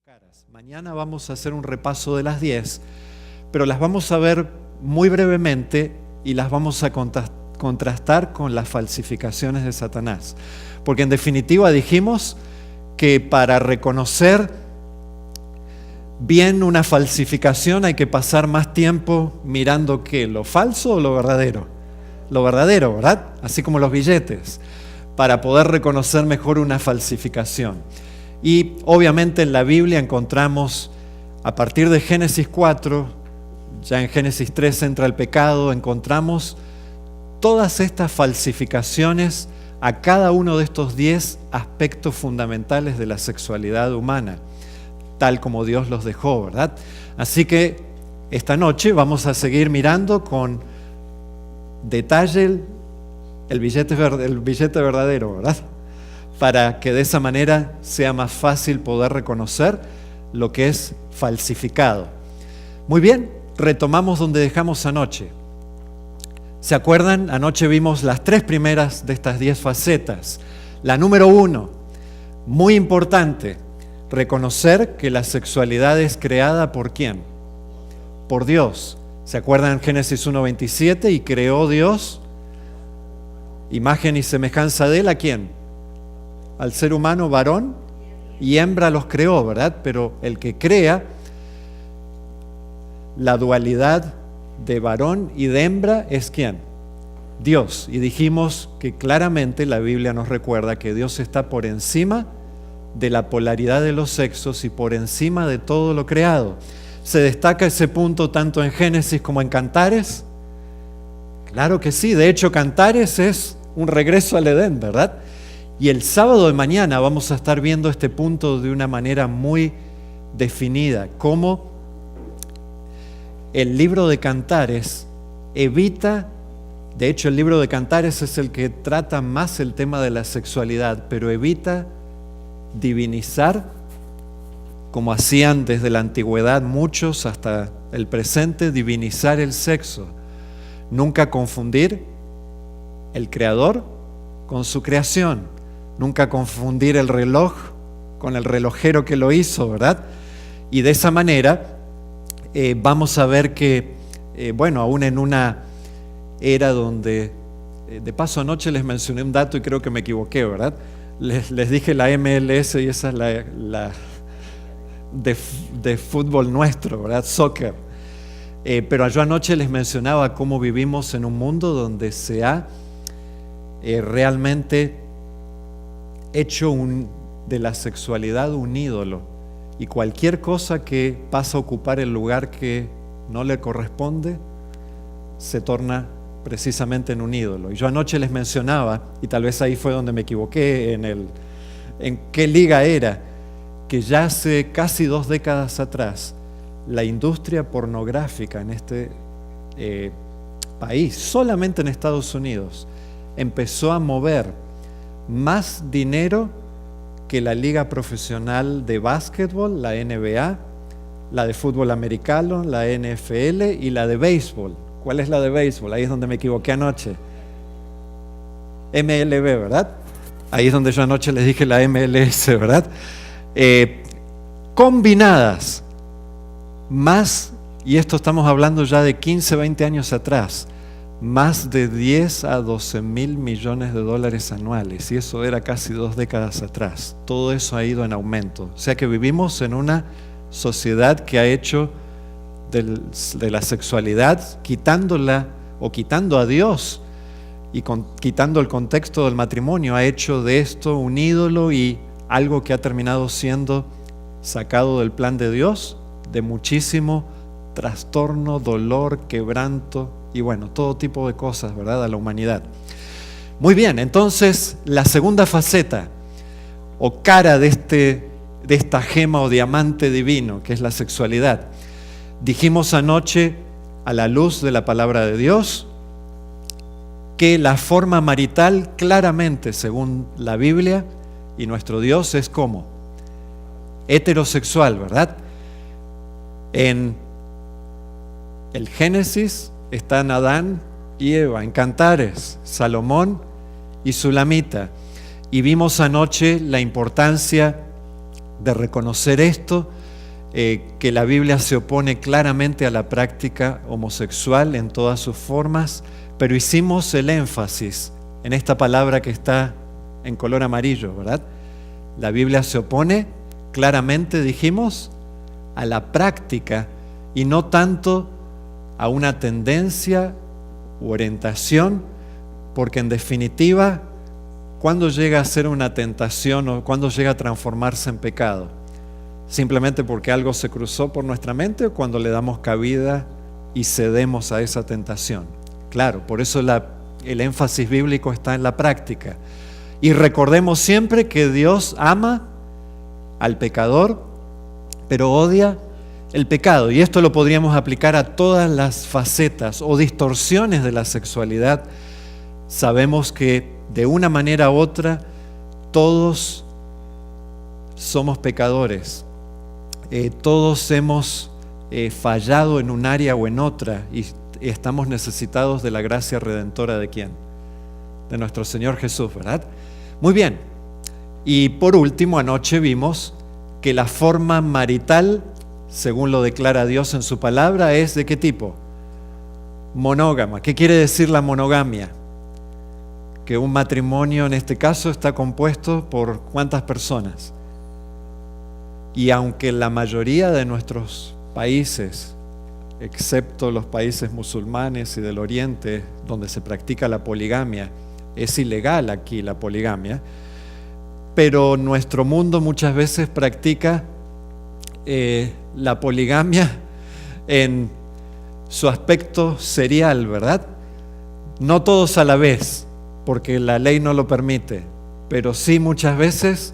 caras. Mañana vamos a hacer un repaso de las 10, pero las vamos a ver muy brevemente y las vamos a contrastar con las falsificaciones de Satanás. Porque en definitiva dijimos que para reconocer bien una falsificación hay que pasar más tiempo mirando ¿qué? ¿Lo falso o lo verdadero? Lo verdadero, ¿verdad? Así como los billetes, para poder reconocer mejor una falsificación. Y obviamente en la Biblia encontramos, a partir de Génesis 4, ya en Génesis 3 entra el pecado, encontramos todas estas falsificaciones a cada uno de estos 10 aspectos fundamentales de la sexualidad humana, tal como Dios los dejó, ¿verdad? Así que esta noche vamos a seguir mirando con detalle el billete verdadero, ¿verdad? Para que de esa manera sea más fácil poder reconocer lo que es falsificado. Muy bien, retomamos donde dejamos anoche. ¿Se acuerdan? Anoche vimos las 3 primeras de estas 10 facetas. La número 1, muy importante, reconocer que la sexualidad es creada ¿por quién? Por Dios. ¿Se acuerdan Génesis 1:27? Y creó Dios, imagen y semejanza de él, ¿a quién? Al ser humano, varón y hembra los creó, ¿verdad? Pero el que crea la dualidad de varón y de hembra es ¿quién? Dios. Y dijimos que claramente la Biblia nos recuerda que Dios está por encima de la polaridad de los sexos y por encima de todo lo creado. ¿Se destaca ese punto tanto en Génesis como en Cantares? Claro que sí. De hecho, Cantares es un regreso al Edén, ¿verdad? Y el sábado de mañana vamos a estar viendo este punto de una manera muy definida, cómo el libro de Cantares evita, de hecho el libro de Cantares es el que trata más el tema de la sexualidad, pero evita divinizar, como hacían desde la antigüedad muchos hasta el presente, divinizar el sexo. Nunca confundir el creador con su creación. Nunca confundir el reloj con el relojero que lo hizo, ¿verdad? Y de esa manera vamos a ver que, aún en una era donde, de paso anoche les mencioné un dato y creo que me equivoqué, ¿verdad? Les dije la MLS y esa es la de fútbol nuestro, ¿verdad? Soccer. Pero yo anoche les mencionaba cómo vivimos en un mundo donde se ha realmente hecho de la sexualidad un ídolo, y cualquier cosa que pasa a ocupar el lugar que no le corresponde se torna precisamente en un ídolo. Y yo anoche les mencionaba, y tal vez ahí fue donde me equivoqué en qué liga era, que ya hace casi 2 décadas atrás la industria pornográfica en este país, solamente en Estados Unidos, empezó a mover más dinero que la liga profesional de básquetbol, la NBA, la de fútbol americano, la NFL y la de béisbol. ¿Cuál es la de béisbol? Ahí es donde me equivoqué anoche. MLB, ¿verdad? Ahí es donde yo anoche les dije la MLS, ¿verdad? Combinadas, más, y esto estamos hablando ya de 15, 20 años atrás, más de 10 a 12 mil millones de dólares anuales, y eso era casi 2 décadas atrás. Todo eso ha ido en aumento. O sea que vivimos en una sociedad que ha hecho de la sexualidad, quitándola o quitando a Dios y quitando el contexto del matrimonio, ha hecho de esto un ídolo y algo que ha terminado siendo sacado del plan de Dios, de muchísimo trastorno, dolor, quebranto y todo tipo de cosas, ¿verdad?, a la humanidad. Muy bien, entonces la segunda faceta o cara de esta gema o diamante divino que es la sexualidad. Dijimos anoche, a la luz de la palabra de Dios, que la forma marital claramente, según la Biblia y nuestro Dios, es como heterosexual, ¿verdad? En el Génesis están Adán y Eva, en Cantares, Salomón y Sulamita. Y vimos anoche la importancia de reconocer esto, que la Biblia se opone claramente a la práctica homosexual en todas sus formas, pero hicimos el énfasis en esta palabra que está en color amarillo, ¿verdad? La Biblia se opone claramente, dijimos, a la práctica y no tanto a una tendencia u orientación, porque en definitiva, ¿cuándo llega a ser una tentación o cuándo llega a transformarse en pecado? ¿Simplemente porque algo se cruzó por nuestra mente o cuando le damos cabida y cedemos a esa tentación? Claro, por eso el énfasis bíblico está en la práctica. Y recordemos siempre que Dios ama al pecador, pero odia el pecado. Y esto lo podríamos aplicar a todas las facetas o distorsiones de la sexualidad. Sabemos que de una manera u otra todos somos pecadores. Todos hemos fallado en un área o en otra y estamos necesitados de la gracia redentora ¿de quién? De nuestro Señor Jesús, ¿verdad? Muy bien. Y por último, anoche vimos que la forma marital, según lo declara Dios en su palabra, es ¿de qué tipo? Monógama. ¿Qué quiere decir la monogamia? Que un matrimonio en este caso está compuesto por ¿cuántas personas? Y aunque la mayoría de nuestros países, excepto los países musulmanes y del Oriente, donde se practica la poligamia, es ilegal aquí la poligamia, pero nuestro mundo muchas veces practica la poligamia en su aspecto serial, ¿verdad? No todos a la vez, porque la ley no lo permite, pero sí muchas veces,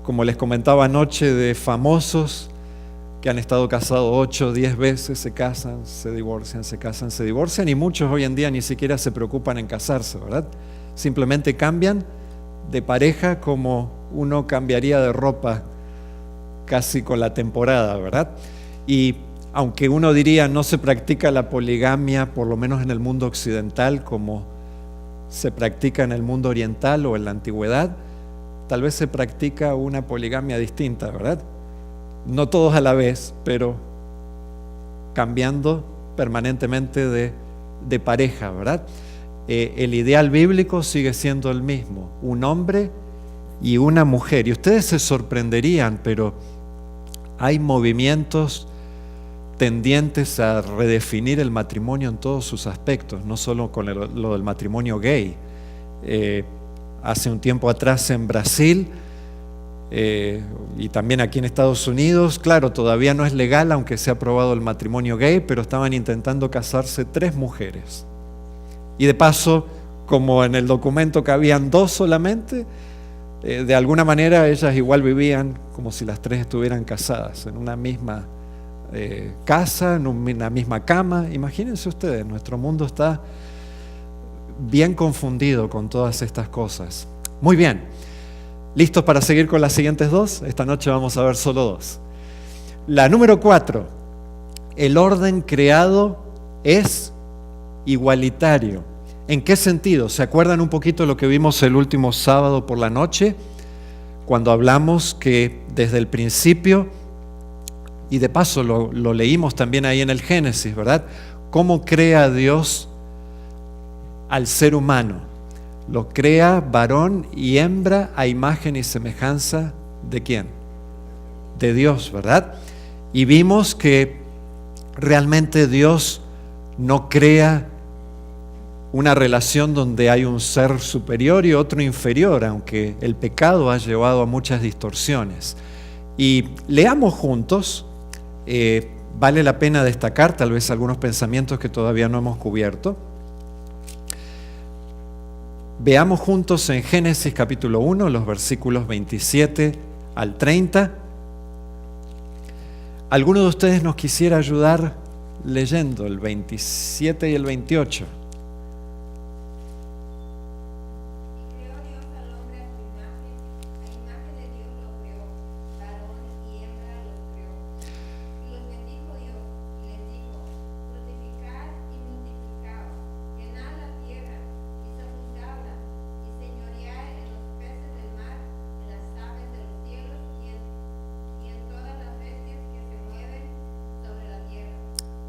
como les comentaba anoche, de famosos que han estado casados 8 o 10 veces, se casan, se divorcian, se casan, se divorcian, y muchos hoy en día ni siquiera se preocupan en casarse, ¿verdad? Simplemente cambian de pareja como uno cambiaría de ropa casi con la temporada, ¿verdad? Y aunque uno diría no se practica la poligamia, por lo menos en el mundo occidental, como se practica en el mundo oriental o en la antigüedad, tal vez se practica una poligamia distinta, ¿verdad? No todos a la vez, pero cambiando permanentemente de pareja, ¿verdad? El ideal bíblico sigue siendo el mismo, un hombre y una mujer. Y ustedes se sorprenderían, pero hay movimientos tendientes a redefinir el matrimonio en todos sus aspectos, no solo con lo del matrimonio gay. Hace un tiempo atrás en Brasil y también aquí en Estados Unidos, claro, todavía no es legal, aunque se ha aprobado el matrimonio gay, pero estaban intentando casarse 3 mujeres. Y de paso, como en el documento cabían 2 solamente, de alguna manera ellas igual vivían como si las 3 estuvieran casadas, en una misma casa, en una misma cama. Imagínense ustedes, nuestro mundo está bien confundido con todas estas cosas. Muy bien, ¿listos para seguir con las siguientes 2? Esta noche vamos a ver solo 2. La número 4, el orden creado es igualitario. ¿En qué sentido? ¿Se acuerdan un poquito lo que vimos el último sábado por la noche? Cuando hablamos que desde el principio, y de paso lo leímos también ahí en el Génesis, ¿verdad? ¿Cómo crea Dios al ser humano? Lo crea varón y hembra a imagen y semejanza ¿de quién? De Dios, ¿verdad? Y vimos que realmente Dios no crea una relación donde hay un ser superior y otro inferior, aunque el pecado ha llevado a muchas distorsiones. Y leamos juntos, vale la pena destacar tal vez algunos pensamientos que todavía no hemos cubierto. Veamos juntos en Génesis capítulo 1, los versículos 27 al 30. ¿Alguno de ustedes nos quisiera ayudar leyendo el 27 y el 28?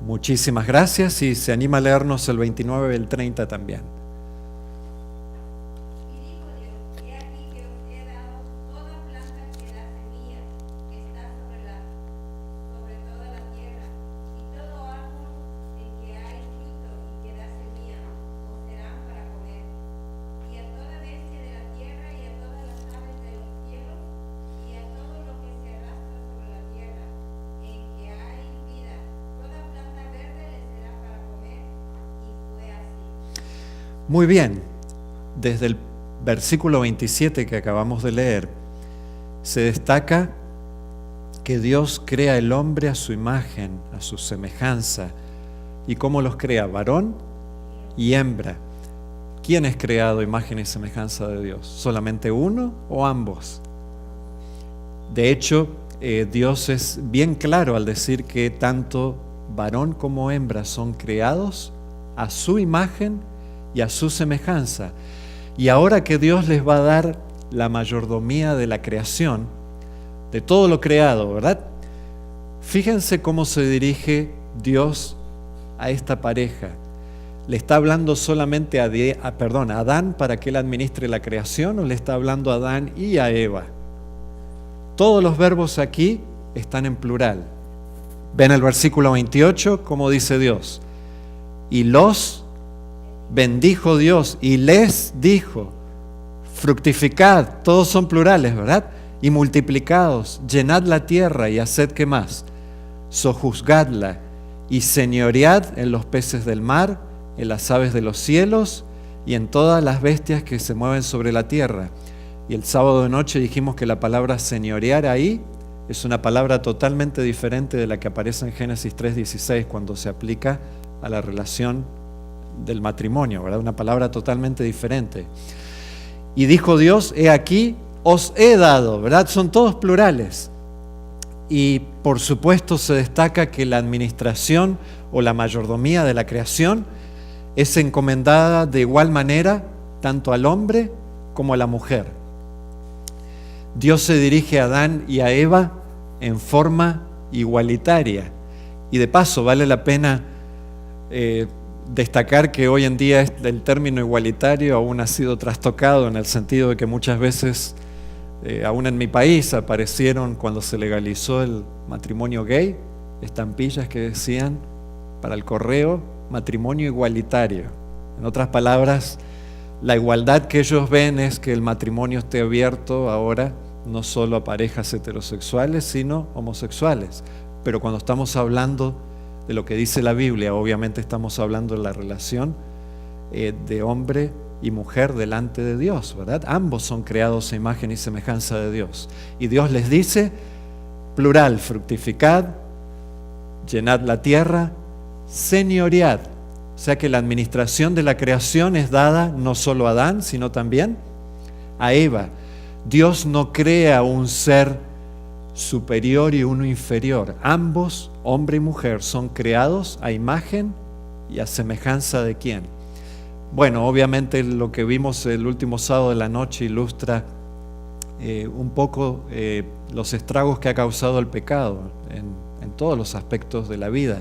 Muchísimas gracias y se anima a leernos el 29 y el 30 también. Y dijo Dios, he aquí que os he dado toda planta que da semilla, que está sobre toda la tierra, y todo árbol en que hay fruto y que da semilla, os serán para comer. Y a toda bestia de la tierra, y a todas las aves de los cielos, y a todo lo que se arrastra sobre la tierra, en que hay vida, toda planta verde les será para comer. Y fue así. Muy bien, desde el versículo 27 que acabamos de leer, se destaca que Dios crea el hombre a su imagen, a su semejanza. ¿Y cómo los crea? Varón y hembra. ¿Quién es creado a imagen y semejanza de Dios? ¿Solamente uno o ambos? De hecho, Dios es bien claro al decir que tanto varón como hembra son creados a su imagen y a su semejanza. Y ahora que Dios les va a dar la mayordomía de la creación, de todo lo creado, ¿verdad? Fíjense cómo se dirige Dios a esta pareja. ¿Le está hablando solamente a Adán para que él administre la creación o le está hablando a Adán y a Eva? Todos los verbos aquí están en plural. Ven el versículo 28, como dice Dios. Y los bendijo Dios y les dijo, fructificad, todos son plurales, ¿verdad? Y multiplicaos, llenad la tierra y haced ¿qué más? Sojuzgadla y señoread en los peces del mar, en las aves de los cielos y en todas las bestias que se mueven sobre la tierra. Y el sábado de noche dijimos que la palabra señorear ahí es una palabra totalmente diferente de la que aparece en Génesis 3:16 cuando se aplica a la relación del matrimonio, ¿verdad? Una palabra totalmente diferente. Y dijo Dios, he aquí, os he dado, ¿verdad? Son todos plurales. Y por supuesto se destaca que la administración o la mayordomía de la creación es encomendada de igual manera tanto al hombre como a la mujer. Dios se dirige a Adán y a Eva en forma igualitaria. Y de paso vale la pena destacar que hoy en día el término igualitario aún ha sido trastocado en el sentido de que muchas veces, aún en mi país, aparecieron cuando se legalizó el matrimonio gay, estampillas que decían para el correo, matrimonio igualitario. En otras palabras, la igualdad que ellos ven es que el matrimonio esté abierto ahora no solo a parejas heterosexuales, sino homosexuales. Pero cuando estamos hablando de lo que dice la Biblia, obviamente estamos hablando de la relación de hombre y mujer delante de Dios, ¿verdad? Ambos son creados a imagen y semejanza de Dios. Y Dios les dice, plural, fructificad, llenad la tierra, señoread. O sea que la administración de la creación es dada no solo a Adán, sino también a Eva. Dios no crea un ser superior y uno inferior. Ambos, hombre y mujer, son creados a imagen y a semejanza de quién. Bueno, obviamente lo que vimos el último sábado de la noche ilustra un poco los estragos que ha causado el pecado en todos los aspectos de la vida.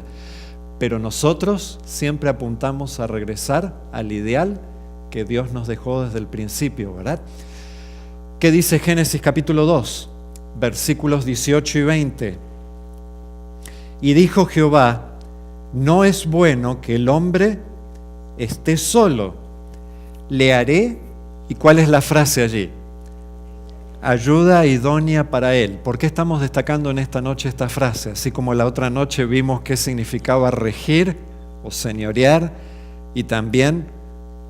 Pero nosotros siempre apuntamos a regresar al ideal que Dios nos dejó desde el principio, ¿verdad? ¿Qué dice Génesis capítulo 2? Versículos 18 y 20. Y dijo Jehová, no es bueno que el hombre esté solo, le haré, ¿y cuál es la frase allí? Ayuda idónea para él. ¿Por qué estamos destacando en esta noche esta frase? Así como la otra noche vimos qué significaba regir o señorear y también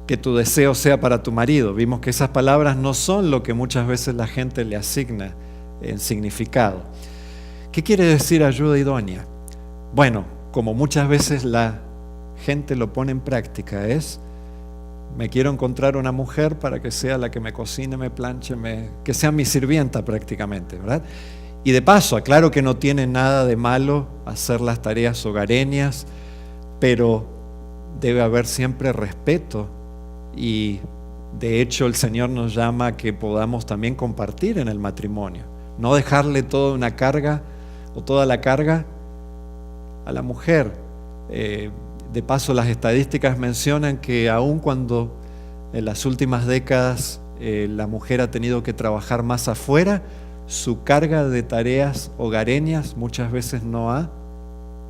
que tu deseo sea para tu marido. Vimos que esas palabras no son lo que muchas veces la gente le asigna en significado. ¿Qué quiere decir ayuda idónea? Bueno, como muchas veces la gente lo pone en práctica, me quiero encontrar una mujer para que sea la que me cocine, me planche, que sea mi sirvienta prácticamente, ¿verdad? Y de paso, aclaro que no tiene nada de malo hacer las tareas hogareñas, pero debe haber siempre respeto y de hecho el Señor nos llama a que podamos también compartir en el matrimonio. No dejarle toda una carga o toda la carga a la mujer, De paso, las estadísticas mencionan que aun cuando en las últimas décadas la mujer ha tenido que trabajar más afuera, su carga de tareas hogareñas muchas veces no ha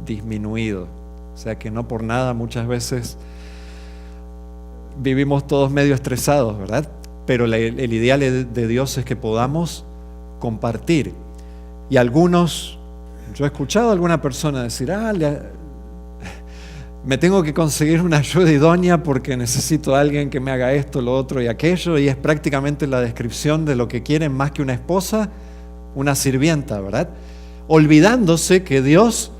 disminuido. O sea que no por nada muchas veces vivimos todos medio estresados, ¿verdad? Pero el ideal de Dios es que podamos compartir. Y algunos, yo he escuchado a alguna persona decir, me tengo que conseguir una ayuda idónea porque necesito a alguien que me haga esto, lo otro y aquello, y es prácticamente la descripción de lo que quieren más que una esposa, una sirvienta, ¿verdad? Olvidándose que Dios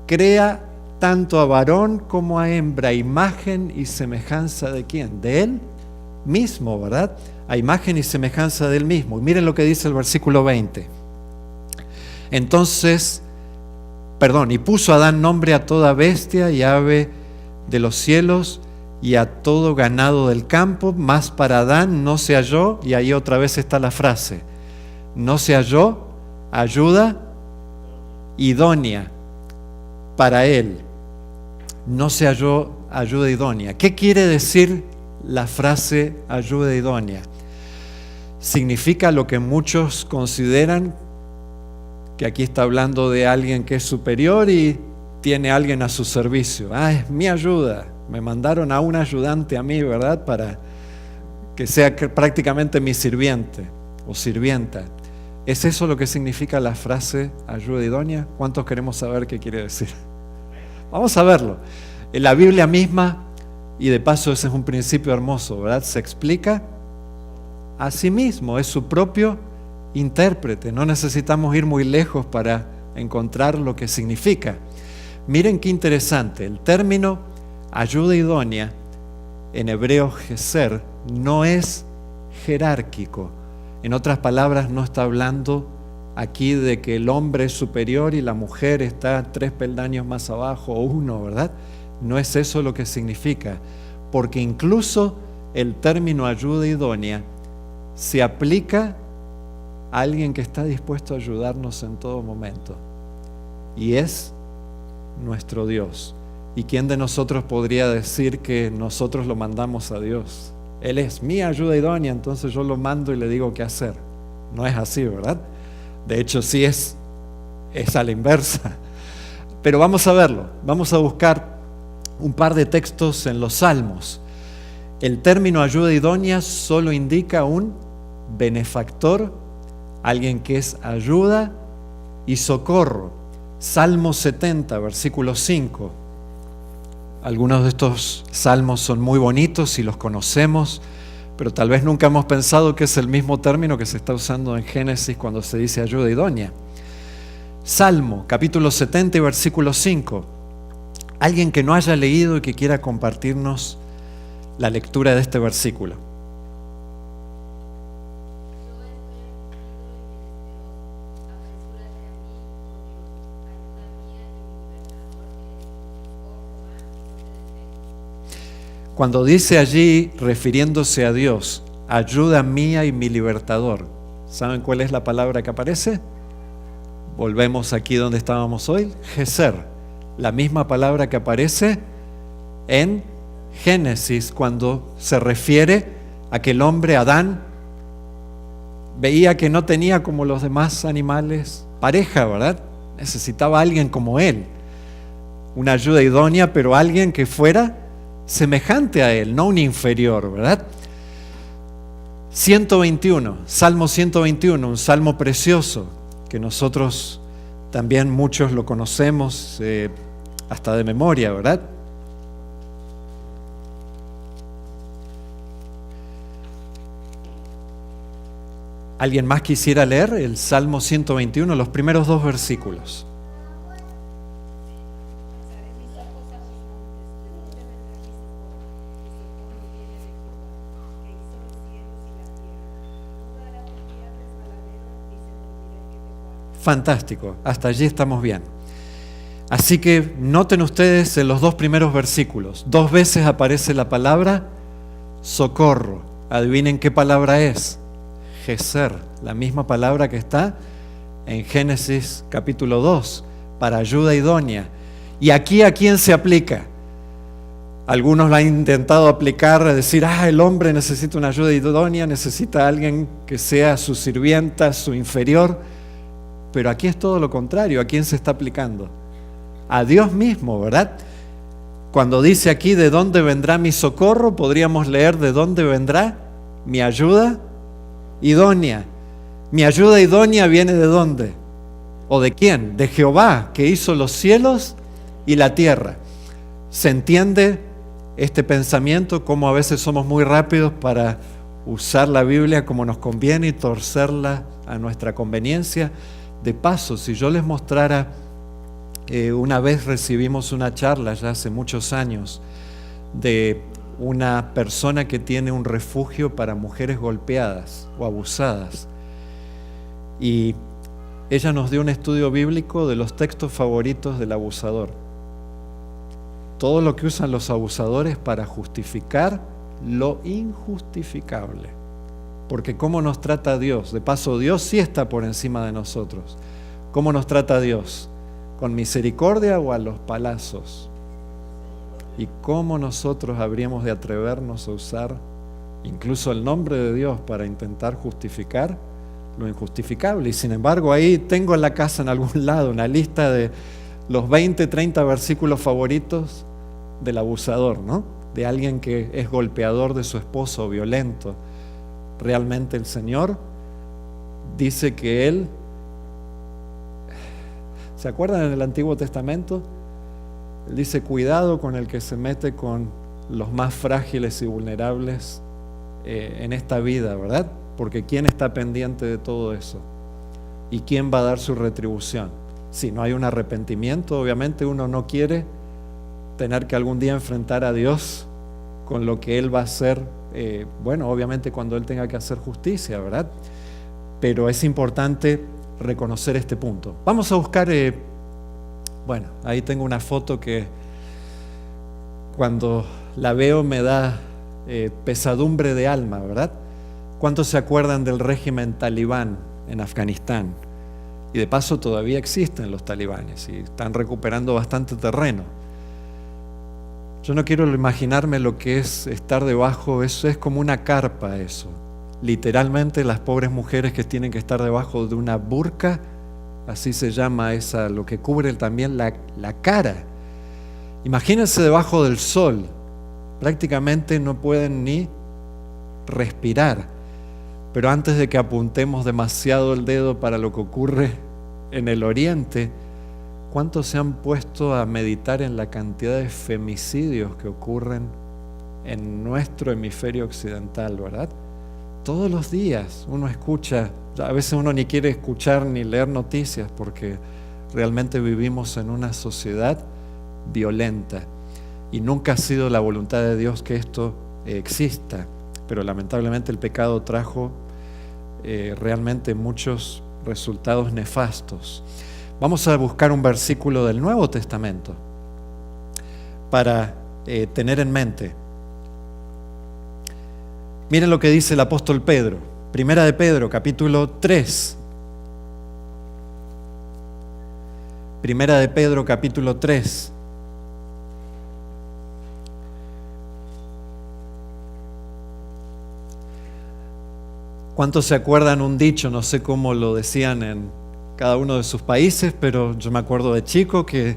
crea tanto a varón como a hembra, imagen y semejanza de ¿quién? De Él mismo, ¿verdad? A imagen y semejanza de Él mismo. Y miren lo que dice el versículo 20. Y puso Adán nombre a toda bestia y ave de los cielos y a todo ganado del campo, mas para Adán no se halló, y ahí otra vez está la frase, no se halló ayuda idónea para él. No se halló ayuda idónea. ¿Qué quiere decir la frase ayuda idónea? Significa lo que muchos consideran que aquí está hablando de alguien que es superior y tiene a alguien a su servicio. Es mi ayuda. Me mandaron a un ayudante a mí, ¿verdad? Para que sea prácticamente mi sirviente o sirvienta. ¿Es eso lo que significa la frase ayuda idónea? ¿Cuántos queremos saber qué quiere decir? Vamos a verlo. En la Biblia misma, y de paso ese es un principio hermoso, ¿verdad? Se explica a sí mismo, es su propio intérprete. No necesitamos ir muy lejos para encontrar lo que significa. Miren qué interesante, el término ayuda idónea en hebreo geser no es jerárquico. En otras palabras, no está hablando aquí de que el hombre es superior y la mujer está 3 peldaños más abajo o 1, ¿verdad? No es eso lo que significa, porque incluso el término ayuda idónea se aplica a alguien que está dispuesto a ayudarnos en todo momento, y es nuestro Dios. ¿Y quién de nosotros podría decir que nosotros lo mandamos a Dios? Él es mi ayuda idónea, entonces yo lo mando y le digo qué hacer. No es así, ¿verdad? De hecho, sí es a la inversa. Pero vamos a verlo. Vamos a buscar un par de textos en los Salmos. El término ayuda idónea solo indica un benefactor, alguien que es ayuda y socorro. Salmo 70, versículo 5. Algunos de estos salmos son muy bonitos y los conocemos, pero tal vez nunca hemos pensado que es el mismo término que se está usando en Génesis cuando se dice ayuda idónea. Salmo, capítulo 70 y versículo 5. Alguien que no haya leído y que quiera compartirnos la lectura de este versículo. Cuando dice allí, refiriéndose a Dios, ayuda mía y mi libertador, ¿saben cuál es la palabra que aparece? Volvemos aquí donde estábamos hoy, geser, la misma palabra que aparece en Génesis cuando se refiere a que el hombre, Adán, veía que no tenía como los demás animales pareja, ¿verdad? Necesitaba a alguien como él, una ayuda idónea, pero alguien que fuera semejante a él, no un inferior, ¿verdad? 121, Salmo 121, un salmo precioso que nosotros también muchos lo conocemos hasta de memoria, ¿verdad? ¿Alguien más quisiera leer el Salmo 121, los primeros 2 versículos? Fantástico, hasta allí estamos bien. Así que noten ustedes en los 2 primeros versículos, 2 veces aparece la palabra socorro. Adivinen qué palabra es. Geser, la misma palabra que está en Génesis capítulo 2, para ayuda idónea. ¿Y aquí a quién se aplica? Algunos lo han intentado aplicar, a decir, el hombre necesita una ayuda idónea, necesita a alguien que sea su sirvienta, su inferior. Pero aquí es todo lo contrario. ¿A quién se está aplicando? A Dios mismo, ¿verdad? Cuando dice aquí, ¿de dónde vendrá mi socorro?, podríamos leer, ¿de dónde vendrá mi ayuda idónea? Mi ayuda idónea viene ¿de dónde? ¿O de quién? De Jehová, que hizo los cielos y la tierra. ¿Se entiende este pensamiento? Cómo a veces somos muy rápidos para usar la Biblia como nos conviene y torcerla a nuestra conveniencia. De paso, si yo les mostrara, una vez recibimos una charla ya hace muchos años de una persona que tiene un refugio para mujeres golpeadas o abusadas, y ella nos dio un estudio bíblico de los textos favoritos del abusador. Todo lo que usan los abusadores para justificar lo injustificable. Porque ¿cómo nos trata Dios? De paso, Dios sí está por encima de nosotros. ¿Cómo nos trata Dios? ¿Con misericordia o a los palazos? ¿Y cómo nosotros habríamos de atrevernos a usar incluso el nombre de Dios para intentar justificar lo injustificable? Y sin embargo, ahí tengo en la casa en algún lado una lista de los 20, 30 versículos favoritos del abusador, ¿no? De alguien que es golpeador de su esposo, violento. Realmente el Señor dice que Él, ¿se acuerdan en el Antiguo Testamento? Él dice, cuidado con el que se mete con los más frágiles y vulnerables en esta vida, ¿verdad? Porque ¿quién está pendiente de todo eso? ¿Y quién va a dar su retribución? Si no hay un arrepentimiento, obviamente uno no quiere tener que algún día enfrentar a Dios con lo que Él va a hacer, obviamente cuando Él tenga que hacer justicia, ¿verdad? Pero es importante reconocer este punto. Vamos a buscar, ahí tengo una foto que cuando la veo me da pesadumbre de alma, ¿verdad? ¿Cuántos se acuerdan del régimen talibán en Afganistán? Y de paso todavía existen los talibanes y están recuperando bastante terreno. Yo no quiero imaginarme lo que es estar debajo, eso es como una carpa eso. Literalmente las pobres mujeres que tienen que estar debajo de una burka, así se llama esa, lo que cubre también la cara. Imagínense debajo del sol, prácticamente no pueden ni respirar. Pero antes de que apuntemos demasiado el dedo para lo que ocurre en el Oriente, ¿cuántos se han puesto a meditar en la cantidad de femicidios que ocurren en nuestro hemisferio occidental, verdad? Todos los días uno escucha, a veces uno ni quiere escuchar ni leer noticias porque realmente vivimos en una sociedad violenta y nunca ha sido la voluntad de Dios que esto exista, pero lamentablemente el pecado trajo realmente muchos resultados nefastos. Vamos a buscar un versículo del Nuevo Testamento para tener en mente. Miren lo que dice el apóstol Pedro, Primera de Pedro, capítulo 3. Primera de Pedro, capítulo 3. ¿Cuántos se acuerdan un dicho? No sé cómo lo decían en cada uno de sus países, pero yo me acuerdo de chico que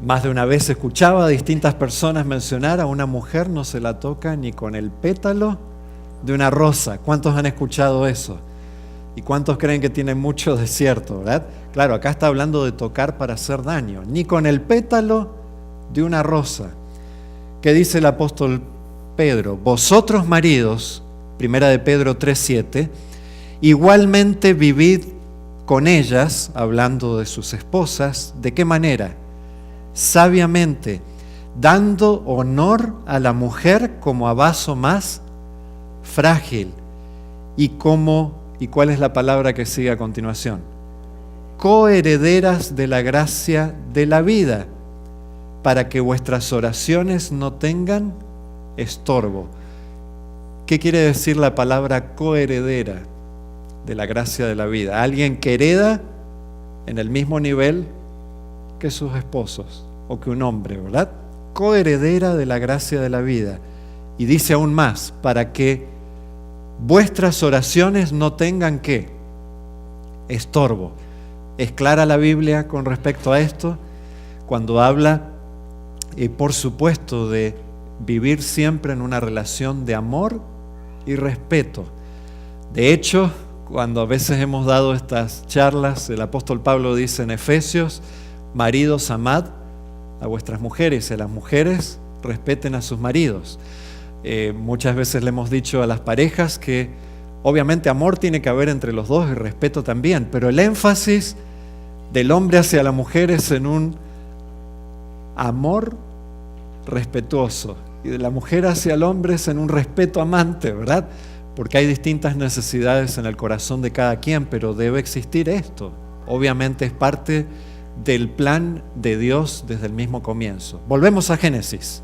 más de una vez escuchaba a distintas personas mencionar: a una mujer no se la toca ni con el pétalo de una rosa. ¿Cuántos han escuchado eso? ¿Y cuántos creen que tiene mucho de cierto, verdad? Claro, acá está hablando de tocar para hacer daño, ni con el pétalo de una rosa. ¿Qué dice el apóstol Pedro? Vosotros maridos, Primera de Pedro 3:7, igualmente vivid con ellas, hablando de sus esposas. ¿De qué manera? Sabiamente, dando honor a la mujer como a vaso más frágil y ¿cuál es la palabra que sigue a continuación? Coherederas de la gracia de la vida, para que vuestras oraciones no tengan estorbo. ¿Qué quiere decir la palabra coheredera de la gracia de la vida? Alguien que hereda en el mismo nivel que sus esposos o que un hombre, ¿verdad? Coheredera de la gracia de la vida. Y dice aún más, para que vuestras oraciones no tengan ¿qué? Estorbo. ¿Es clara la Biblia con respecto a esto? Cuando habla, por supuesto, de vivir siempre en una relación de amor y respeto. De hecho, cuando a veces hemos dado estas charlas, el apóstol Pablo dice en Efesios, maridos, amad a vuestras mujeres, y a las mujeres respeten a sus maridos. Muchas veces le hemos dicho a las parejas que obviamente amor tiene que haber entre los dos y respeto también, pero el énfasis del hombre hacia la mujer es en un amor respetuoso y de la mujer hacia el hombre es en un respeto amante, ¿verdad? Porque hay distintas necesidades en el corazón de cada quien, pero debe existir esto. Obviamente es parte del plan de Dios desde el mismo comienzo. Volvemos a Génesis.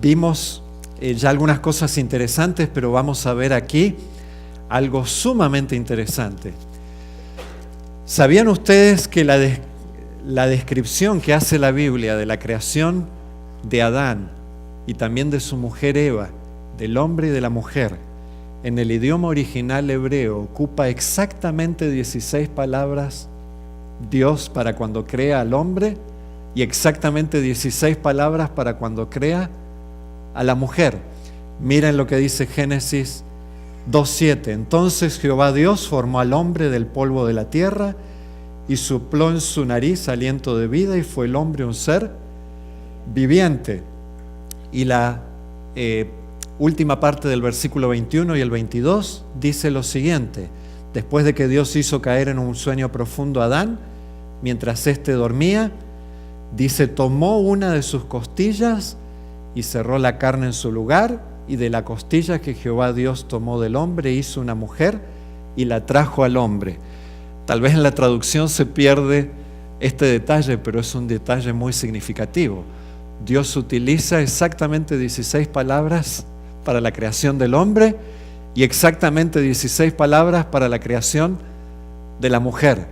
Vimos ya algunas cosas interesantes, pero vamos a ver aquí algo sumamente interesante. ¿Sabían ustedes que la descripción que hace la Biblia de la creación de Adán y también de su mujer Eva, del hombre y de la mujer, en el idioma original hebreo ocupa exactamente 16 palabras Dios para cuando crea al hombre y exactamente 16 palabras para cuando crea a la mujer? Miren lo que dice Génesis 2:7. Entonces Jehová Dios formó al hombre del polvo de la tierra y sopló en su nariz aliento de vida y fue el hombre un ser viviente. Y la última parte del versículo 21 y el 22 dice lo siguiente: después de que Dios hizo caer en un sueño profundo a Adán, mientras éste dormía, dice, tomó una de sus costillas y cerró la carne en su lugar, y de la costilla que Jehová Dios tomó del hombre hizo una mujer y la trajo al hombre. Tal vez en la traducción se pierde este detalle, pero es un detalle muy significativo. Dios utiliza exactamente 16 palabras para la creación del hombre y exactamente 16 palabras para la creación de la mujer.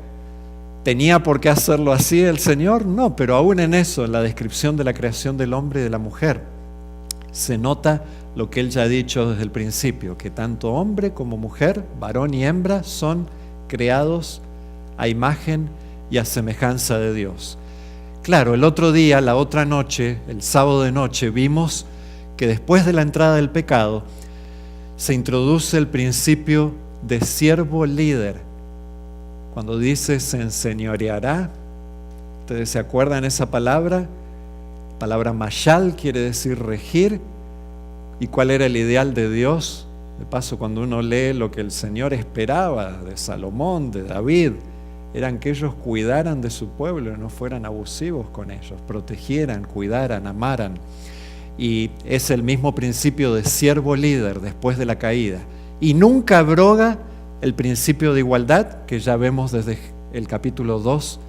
¿Tenía por qué hacerlo así el Señor? No, pero aún en eso, en la descripción de la creación del hombre y de la mujer, se nota lo que Él ya ha dicho desde el principio, que tanto hombre como mujer, varón y hembra, son creados a imagen y a semejanza de Dios. Claro, el otro día, la otra noche, el sábado de noche, vimos que después de la entrada del pecado se introduce el principio de siervo líder. Cuando dice se enseñoreará, ¿ustedes se acuerdan esa palabra? Palabra mashal quiere decir regir. ¿Y cuál era el ideal de Dios? De paso, cuando uno lee lo que el Señor esperaba de Salomón, de David, eran que ellos cuidaran de su pueblo y no fueran abusivos con ellos, protegieran, cuidaran, amaran. Y es el mismo principio de siervo líder después de la caída. Y nunca abroga el principio de igualdad que ya vemos desde el capítulo 2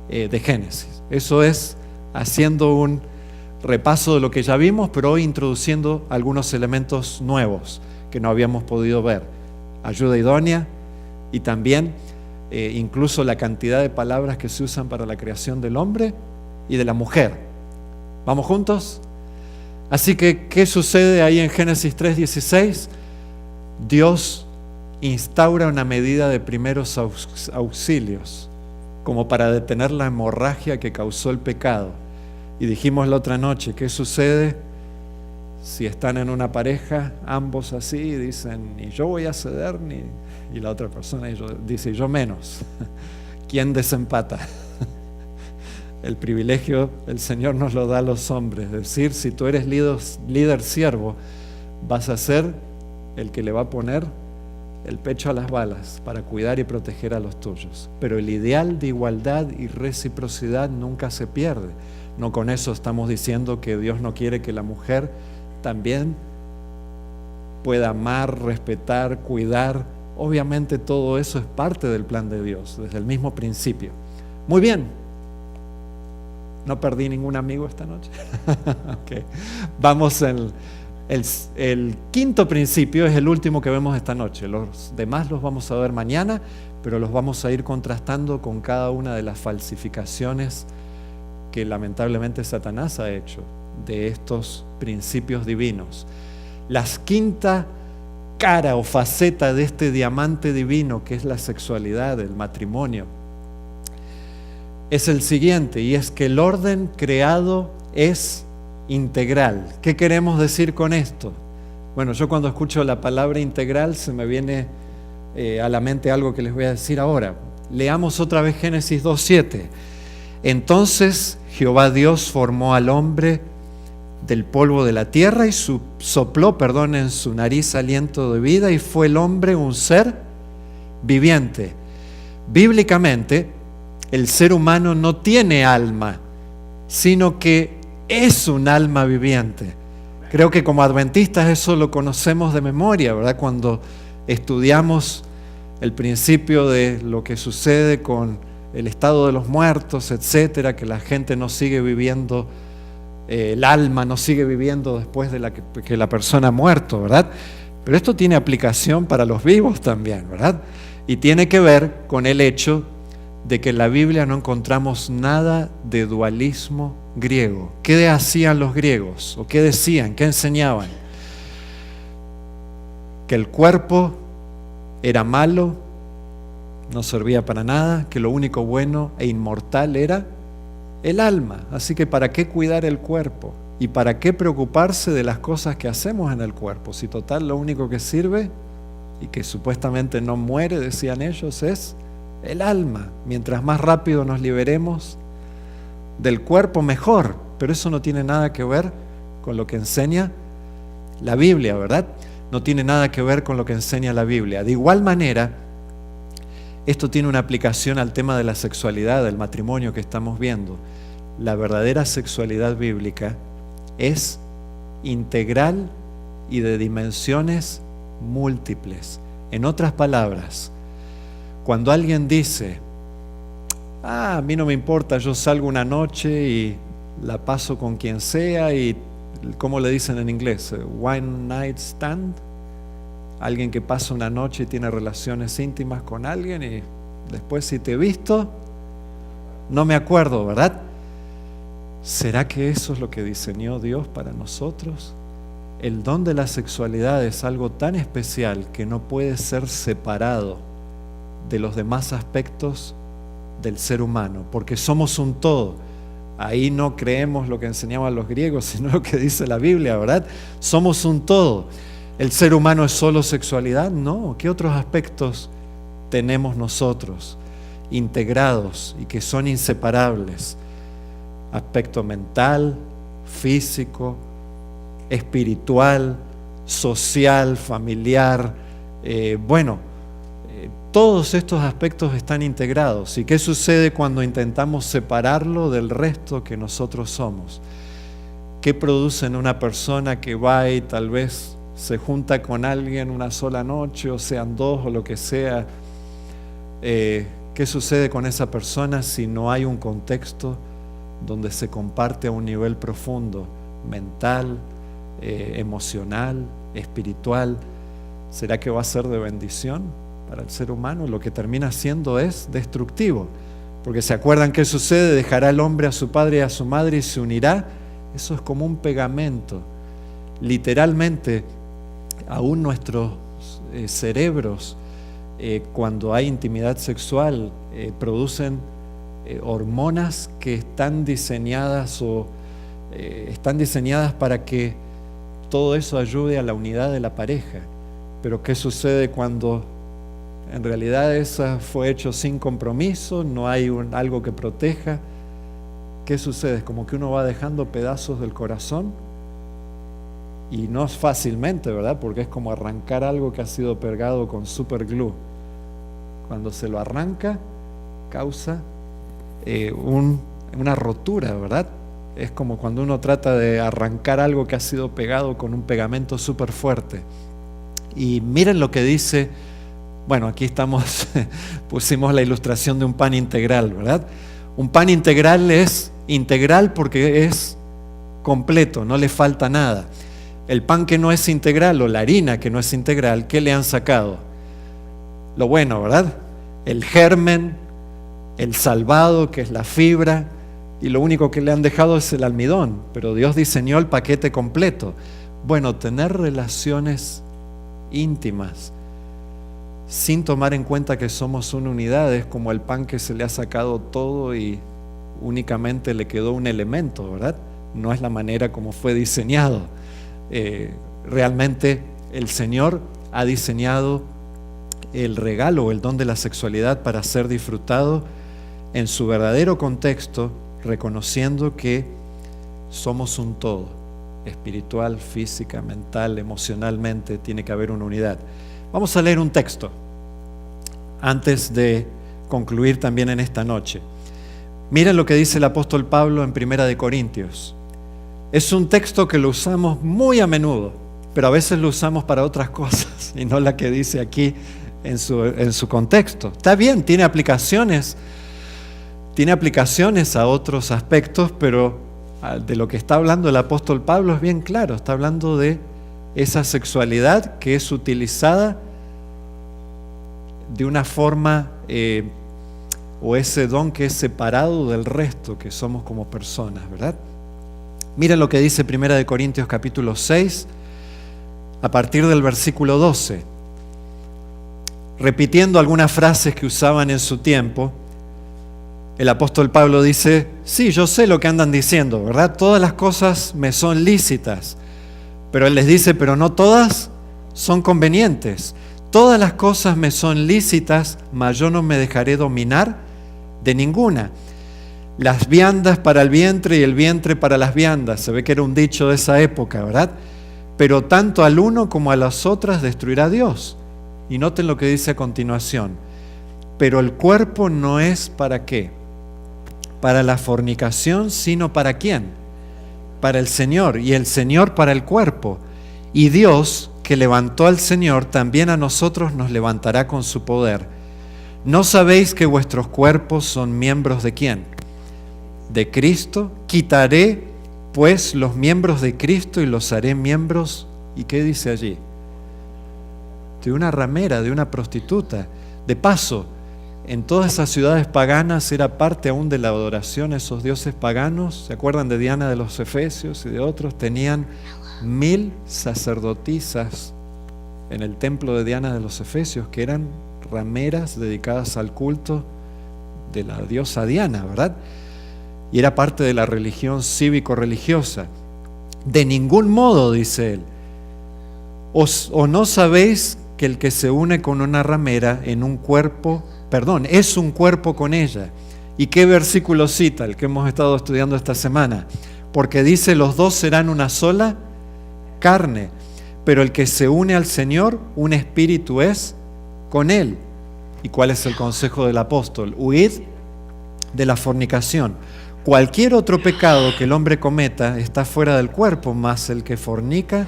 de Génesis. Eso es haciendo un repaso de lo que ya vimos, pero hoy introduciendo algunos elementos nuevos que no habíamos podido ver. Ayuda idónea y también incluso la cantidad de palabras que se usan para la creación del hombre y de la mujer. ¿Vamos juntos? Así que, ¿qué sucede ahí en Génesis 3:16? Dios instaura una medida de primeros auxilios, como para detener la hemorragia que causó el pecado. Y dijimos la otra noche, ¿qué sucede si están en una pareja, ambos así, y dicen, ni yo voy a ceder, y la otra persona dice, yo menos? ¿Quién desempata? El privilegio el Señor nos lo da a los hombres, es decir, si tú eres líder siervo, vas a ser el que le va a poner el pecho a las balas para cuidar y proteger a los tuyos. Pero el ideal de igualdad y reciprocidad nunca se pierde. No con eso estamos diciendo que Dios no quiere que la mujer también pueda amar, respetar, cuidar. Obviamente todo eso es parte del plan de Dios, desde el mismo principio. Muy bien. ¿No perdí ningún amigo esta noche? Okay. Vamos el quinto principio, es el último que vemos esta noche. Los demás los vamos a ver mañana, pero los vamos a ir contrastando con cada una de las falsificaciones que lamentablemente Satanás ha hecho de estos principios divinos. La quinta cara o faceta de este diamante divino, que es la sexualidad, el matrimonio, es el siguiente, y es que el orden creado es integral. ¿Qué queremos decir con esto? Bueno, yo cuando escucho la palabra integral se me viene a la mente algo que les voy a decir ahora. Leamos otra vez Génesis 2:7. Entonces Jehová Dios formó al hombre del polvo de la tierra y sopló, en su nariz aliento de vida, y fue el hombre un ser viviente. Bíblicamente, el ser humano no tiene alma, sino que es un alma viviente. Creo que como adventistas eso lo conocemos de memoria, ¿verdad? Cuando estudiamos el principio de lo que sucede con el estado de los muertos, etcétera, que la gente no sigue viviendo, el alma no sigue viviendo después de que la persona ha muerto, ¿verdad? Pero esto tiene aplicación para los vivos también, ¿verdad? Y tiene que ver con el hecho de que en la Biblia no encontramos nada de dualismo griego. ¿Qué hacían los griegos? ¿O qué decían? ¿Qué enseñaban? Que el cuerpo era malo, no servía para nada, que lo único bueno e inmortal era el alma. Así que ¿para qué cuidar el cuerpo? ¿Y para qué preocuparse de las cosas que hacemos en el cuerpo? Si total lo único que sirve y que supuestamente no muere, decían ellos, es el alma. Mientras más rápido nos liberemos del cuerpo, mejor. Pero eso no tiene nada que ver con lo que enseña la Biblia, ¿verdad? No tiene nada que ver con lo que enseña la Biblia. De igual manera, esto tiene una aplicación al tema de la sexualidad, del matrimonio que estamos viendo. La verdadera sexualidad bíblica es integral y de dimensiones múltiples. En otras palabras, cuando alguien dice, a mí no me importa, yo salgo una noche y la paso con quien sea, y ¿cómo le dicen en inglés? One night stand. Alguien que pasa una noche y tiene relaciones íntimas con alguien y después, si te he visto, no me acuerdo, ¿verdad? ¿Será que eso es lo que diseñó Dios para nosotros? El don de la sexualidad es algo tan especial que no puede ser separado de los demás aspectos del ser humano, porque somos un todo. Ahí no creemos lo que enseñaban los griegos, sino lo que dice la Biblia, ¿verdad? Somos un todo. ¿El ser humano es solo sexualidad? No. ¿Qué otros aspectos tenemos nosotros integrados y que son inseparables? Aspecto mental, físico, espiritual, social, familiar. Todos estos aspectos están integrados. ¿Y qué sucede cuando intentamos separarlo del resto que nosotros somos? ¿Qué produce en una persona que va y tal vez se junta con alguien una sola noche, o sean dos o lo que sea? ¿Qué sucede con esa persona si no hay un contexto donde se comparte a un nivel profundo, mental, emocional, espiritual? ¿Será que va a ser de bendición para el ser humano? Lo que termina siendo es destructivo, porque ¿se acuerdan qué sucede? Dejará el hombre a su padre y a su madre y se unirá. Eso es como un pegamento. Literalmente, aún nuestros cerebros, cuando hay intimidad sexual, producen hormonas que están diseñadas para que todo eso ayude a la unidad de la pareja. Pero ¿qué sucede cuando en realidad eso fue hecho sin compromiso? No hay algo que proteja. ¿Qué sucede? Es como que uno va dejando pedazos del corazón, y no es fácilmente, ¿verdad? Porque es como arrancar algo que ha sido pegado con super glue. Cuando se lo arranca, causa una rotura, ¿verdad? Es como cuando uno trata de arrancar algo que ha sido pegado con un pegamento súper fuerte. Y miren lo que dice, aquí pusimos la ilustración de un pan integral, ¿verdad? Un pan integral es integral porque es completo, no le falta nada. El pan que no es integral, o la harina que no es integral, ¿qué le han sacado? Lo bueno, ¿verdad? el germen, el salvado, que es la fibra, y lo único que le han dejado es el almidón, pero Dios diseñó el paquete completo. Bueno, tener relaciones íntimas sin tomar en cuenta que somos una unidad es como el pan que se le ha sacado todo y únicamente le quedó un elemento, ¿verdad? No es la manera como fue diseñado. Realmente el Señor ha diseñado el regalo o el don de la sexualidad para ser disfrutado en su verdadero contexto, reconociendo que somos un todo, espiritual, física, mental, emocionalmente, tiene que haber una unidad. Vamos a leer un texto antes de concluir también en esta noche. Miren lo que dice el apóstol Pablo en 1 Corintios. Es un texto que lo usamos muy a menudo, pero a veces lo usamos para otras cosas y no la que dice aquí en su contexto. Está bien, tiene aplicaciones a otros aspectos, pero de lo que está hablando el apóstol Pablo es bien claro. Está hablando de esa sexualidad que es utilizada de una forma o ese don que es separado del resto que somos como personas, ¿verdad? Miren lo que dice 1 Corintios capítulo 6, a partir del versículo 12. Repitiendo algunas frases que usaban en su tiempo, el apóstol Pablo dice, sí, yo sé lo que andan diciendo, ¿verdad? Todas las cosas me son lícitas, pero él les dice, pero no todas son convenientes. Todas las cosas me son lícitas, mas yo no me dejaré dominar de ninguna. Las viandas para el vientre y el vientre para las viandas. Se ve que era un dicho de esa época, ¿verdad? Pero tanto al uno como a las otras destruirá Dios. Y noten lo que dice a continuación. Pero el cuerpo no es ¿para qué? Para la fornicación, sino ¿para quién? Para el Señor, y el Señor para el cuerpo. Y Dios, que levantó al Señor, también a nosotros nos levantará con su poder. ¿No sabéis que vuestros cuerpos son miembros de quién? De Cristo. Quitaré pues los miembros de Cristo y los haré miembros, ¿y qué dice allí? De una ramera, de una prostituta. De paso, en todas esas ciudades paganas era parte aún de la adoración a esos dioses paganos. ¿Se acuerdan de Diana de los Efesios y de otros? Tenían 1000 sacerdotisas en el templo de Diana de los Efesios, que eran rameras dedicadas al culto de la diosa Diana, ¿verdad? Y era parte de la religión cívico-religiosa. De ningún modo, dice él, ¿o no sabéis que el que se une con una ramera en un cuerpo, es un cuerpo con ella? ¿Y qué versículo cita? El que hemos estado estudiando esta semana. Porque dice, los dos serán una sola carne, pero el que se une al Señor, un espíritu es con él. ¿Y cuál es el consejo del apóstol? Huid de la fornicación. Cualquier otro pecado que el hombre cometa está fuera del cuerpo, mas el que fornica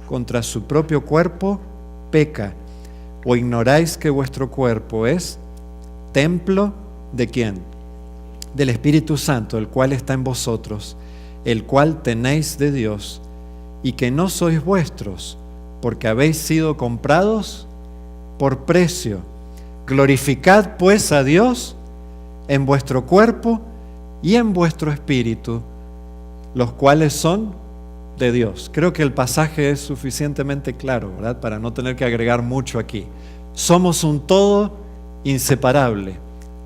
contra su propio cuerpo peca. ¿O ignoráis que vuestro cuerpo es templo de quién? Del Espíritu Santo, el cual está en vosotros, el cual tenéis de Dios, y que no sois vuestros, porque habéis sido comprados por precio. Glorificad pues a Dios en vuestro cuerpo y en vuestro espíritu, los cuales son de Dios. Creo que el pasaje es suficientemente claro, ¿verdad? Para no tener que agregar mucho aquí. Somos un todo inseparable.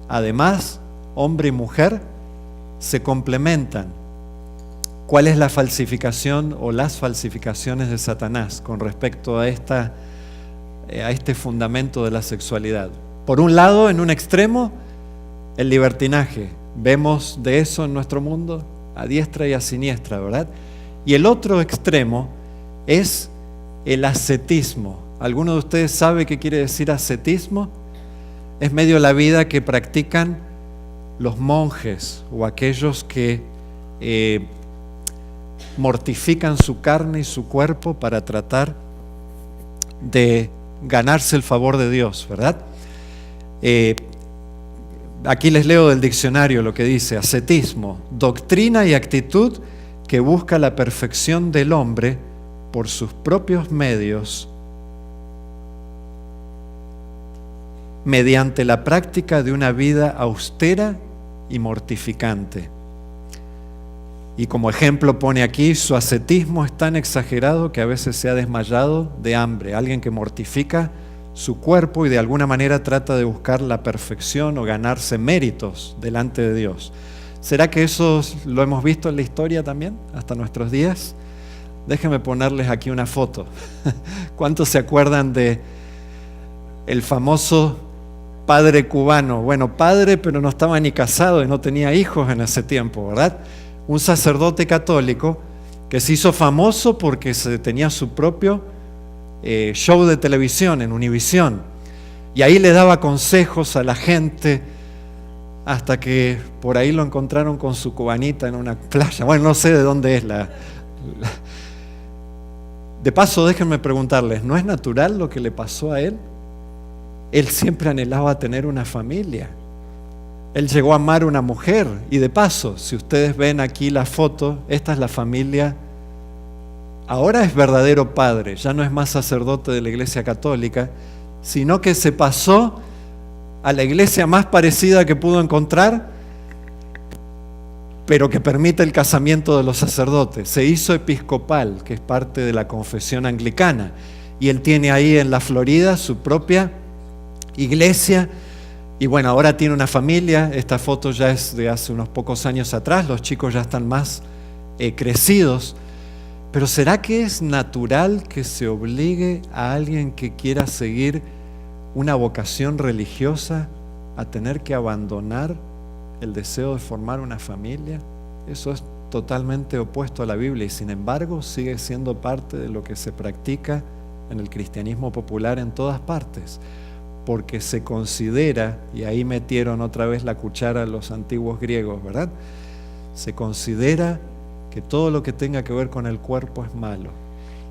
Además, hombre y mujer se complementan. ¿Cuál es la falsificación o las falsificaciones de Satanás con respecto a este fundamento de la sexualidad? Por un lado, en un extremo, el libertinaje. Vemos de eso en nuestro mundo a diestra y a siniestra, ¿verdad? Y el otro extremo es el ascetismo. ¿Alguno de ustedes sabe qué quiere decir ascetismo? Es medio la vida que practican los monjes o aquellos que mortifican su carne y su cuerpo para tratar de ganarse el favor de Dios, ¿verdad? Aquí les leo del diccionario lo que dice: ascetismo, doctrina y actitud que busca la perfección del hombre por sus propios medios mediante la práctica de una vida austera y mortificante. Y como ejemplo pone aquí, su ascetismo es tan exagerado que a veces se ha desmayado de hambre. Alguien que mortifica su cuerpo y de alguna manera trata de buscar la perfección o ganarse méritos delante de Dios. ¿Será que eso lo hemos visto en la historia también, hasta nuestros días? Déjenme ponerles aquí una foto. ¿Cuántos se acuerdan de el famoso padre cubano? Bueno, padre, pero no estaba ni casado y no tenía hijos en ese tiempo, ¿verdad? Un sacerdote católico que se hizo famoso porque tenía su propio show de televisión en Univisión. Y ahí le daba consejos a la gente hasta que por ahí lo encontraron con su cubanita en una playa. Bueno, no sé de dónde es De paso, déjenme preguntarles, ¿no es natural lo que le pasó a él? Él siempre anhelaba tener una familia. Él llegó a amar a una mujer. Y de paso, si ustedes ven aquí la foto, esta es la familia. Ahora es verdadero padre, ya no es más sacerdote de la Iglesia Católica, sino que se pasó a la iglesia más parecida que pudo encontrar, pero que permite el casamiento de los sacerdotes. Se hizo episcopal, que es parte de la confesión anglicana, y él tiene ahí en la Florida su propia iglesia, y bueno, ahora tiene una familia. Esta foto ya es de hace unos pocos años atrás, los chicos ya están más crecidos. Pero ¿será que es natural que se obligue a alguien que quiera seguir una vocación religiosa a tener que abandonar el deseo de formar una familia? Eso es totalmente opuesto a la Biblia y sin embargo sigue siendo parte de lo que se practica en el cristianismo popular en todas partes, porque se considera, y ahí metieron otra vez la cuchara los antiguos griegos, ¿verdad? Se considera que todo lo que tenga que ver con el cuerpo es malo,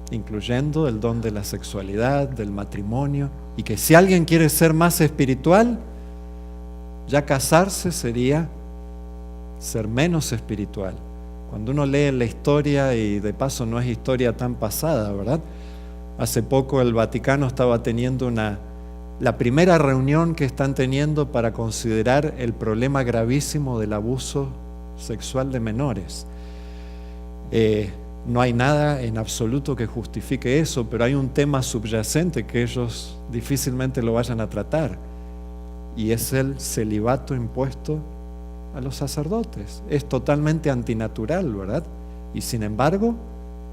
incluyendo el don de la sexualidad, del matrimonio, y que si alguien quiere ser más espiritual, ya casarse sería ser menos espiritual. Cuando uno lee la historia, y de paso no es historia tan pasada, ¿verdad? Hace poco el Vaticano estaba teniendo la primera reunión que están teniendo para considerar el problema gravísimo del abuso sexual de menores. No hay nada en absoluto que justifique eso, pero hay un tema subyacente que ellos difícilmente lo vayan a tratar, y es el celibato impuesto a los sacerdotes. Es totalmente antinatural, ¿verdad? Y sin embargo,